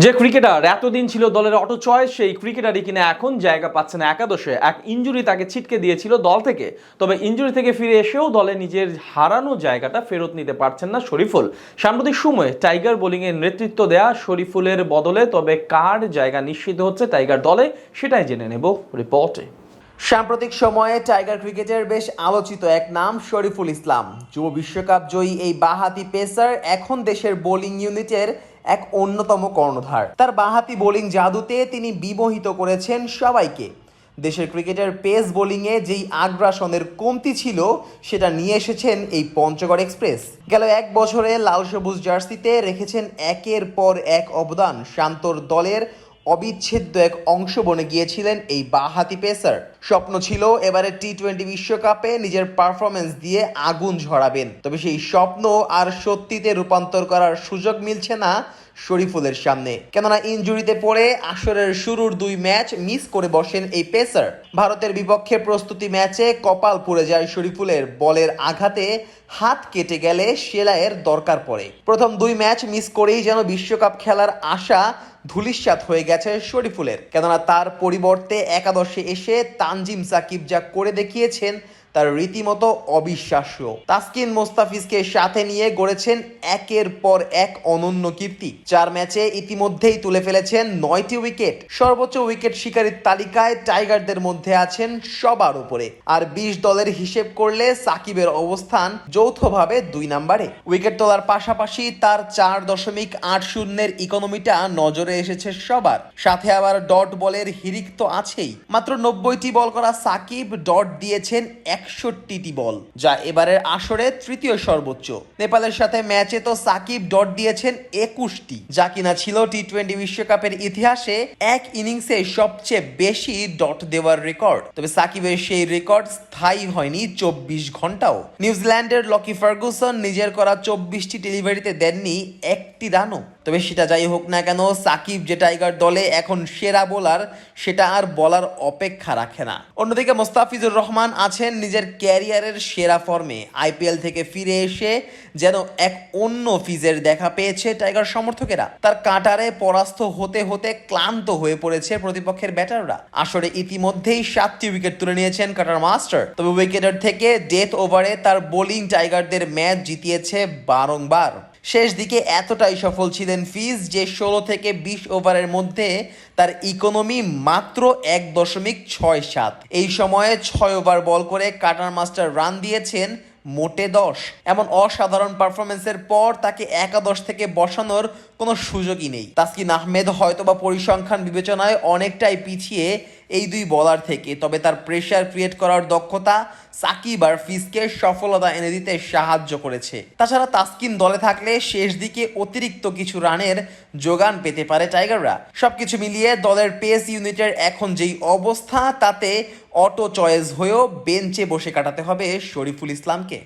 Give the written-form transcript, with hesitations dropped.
যে ক্রিকেটার এতদিন ছিল দলের অটো চয়েস, সেই ক্রিকেটারই কিনা এখন জায়গা পাচ্ছে না একাদশে। এক ইনজুরি তাকে ছিটকে দিয়েছিল দল থেকে, তবে ইনজুরি থেকে ফিরে এসেও দলে নিজের হারানো জায়গাটা ফেরত নিতে পারছেন না শরীফুল। সাম্প্রতিক সময়ে টাইগার বোলিংয়ের নেতৃত্ব দেয়া শরীফুলের বদলে তবে কার জায়গা নিশ্চিত হচ্ছে টাইগার দলে, সেটাই জেনে নেব রিপোর্টে। সাম্প্রতিক সময়ে টাইগার ক্রিকেটের বেশ আলোচিত এক নাম শরীফুল ইসলাম। যুব বিশ্বকাপ জয়ী এই বাঁহাতি পেসার এখন দেশের বোলিং ইউনিটের এক অন্যতম কর্ণধার। তার বাঁহাতি বোলিং জাদুতে তিনি বিমোহিত করেছেন সবাইকে। দেশের ক্রিকেটের পেস বোলিংয়ে যেই আগ্রাসনের কমতি ছিল সেটা নিয়ে এসেছেন এই পঞ্চগড় এক্সপ্রেস। গেল এক বছরে লাল সবুজ জার্সিতে রেখেছেন একের পর এক অবদান। শান্তর দলের অবিচ্ছেদ্য এক অংশ বনে গিয়েছিলেন এই বাঁহাতি পেসার। স্বপ্ন ছিল এবারে টি-20 বিশ্বকাপে নিজের পারফরমেন্স দিয়ে আগুন ঝরাবেন, তবে সেই স্বপ্ন আর সত্যিতে রূপান্তর করার সুযোগ মিলছে না শরীফুলের সামনে। কেননা ইনজুরিতে পড়ে আসরের শুরুর 2 ম্যাচ মিস করে বসেন এই পেসার। ভারতের বিপক্ষে প্রস্তুতি ম্যাচে কপাল পুড়ে যায় শরীফুলের। বলের আঘাতে হাত কেটে গেলে সেলাইয়ের দরকার পড়ে। প্রথম 2 ম্যাচ মিস করেই যেন বিশ্বকাপ খেলার আশা ধূলিসাৎ হয়ে গেছে শরীফুলের। কেননা তার পরিবর্তে একাদশে এসে তানজিম সাকিব যা করে দেখিয়েছেন তার রীতিমতো অবিশ্বাস্য। তাসকিন মোস্তাফিজকে সাথে নিয়ে গড়েছেন একের পর এক অনন্য কীর্তি। 4 ম্যাচে ইতিমধ্যেই তুলে ফেলেছেন 9টি উইকেট। সর্বোচ্চ উইকেট শিকারীর তালিকায় টাইগারদের মধ্যে আছেন সবার উপরে। আর 20 দলের হিসেব করলে সাকিবের অবস্থান যৌথভাবে 2 নম্বরে। উইকেট তোলার পাশাপাশি তার 4.80 ইকোনমিটা নজরে এসেছে সবার। সাথে আবার ডট বলের হিড়িক তো আছেই। মাত্র 90টি বল করা সাকিব ডট দিয়েছেন 61টি বল, যা এবারের আসরে তৃতীয় সর্বোচ্চ। নেপালের সাথে ম্যাচে তো সাকিব ডট দিয়েছেন 21টি, যা কিনা ছিল টি-20 বিশ্বকাপের ইতিহাসে এক ইনিংসে সবচেয়ে বেশি ডট দেওয়ার রেকর্ড। তবে সাকিবের সেই রেকর্ড স্থায়ী হয়নি 24 ঘন্টাও। নিউজিল্যান্ডের লকি ফার্গুসন নিজের করা 24টি ডেলিভারিতে দেননি একটি রানও। তবে সেটা যাই হোক না কেন, সাকিব যে টাইগার দলে এখন সেরা বোলার সেটা আর বলার অপেক্ষা রাখে না। অন্যদিকে মোস্তাফিজুর রহমান আছেন নিজের ক্যারিয়ারের সেরা ফর্মে। আইপিএল থেকে ফিরে এসে যেন এক অন্য ফিজের দেখা পেয়েছে টাইগার সমর্থকেরা। তার কাঁটারে পরাস্ত হতে হতে ক্লান্ত হয়ে পড়েছে প্রতিপক্ষের ব্যাটাররা। আসরে ইতিমধ্যেই 7টি উইকেট তুলে নিয়েছেন কাটার মাস্টার। তবে উইকেটের থেকে ডেথ ওভারে তার বোলিং টাইগারদের ম্যাচ জিতিয়েছে বারংবার। শেষ দিকে এতটাই সফল ছিলেন ফিজ যে 16 থেকে 20 ওভারের মধ্যে তার ইকোনমি মাত্র 1.67। এই সময়ে 6 ওভার বল করে কাটার মাস্টার রান দিয়েছেন মোটে 10। এমন অসাধারণ পারফরমেন্সের পর তাকে একাদশ থেকে বসানোর কোনো সুযোগই নেই। তাসকিন আহমেদ হয়তোবা পরিসংখ্যান বিবেচনায় অনেকটাই পিছিয়ে এই 2 বলার থেকে, তবে তার প্রেসার ক্রিয়েট করার দক্ষতা সাকিব আর ফিজকে সফলতা এনে দিতে সাহায্য করেছে। তাছাড়া তাসকিন দলে থাকলে শেষ দিকে অতিরিক্ত কিছু রানের যোগান পেতে পারে টাইগাররা। সবকিছু মিলিয়ে দলের পেস ইউনিটের এখন যেই অবস্থা, তাতে অটো চয়েস হয়েও বেঞ্চে বসে কাটাতে হবে শরীফুল ইসলামকে।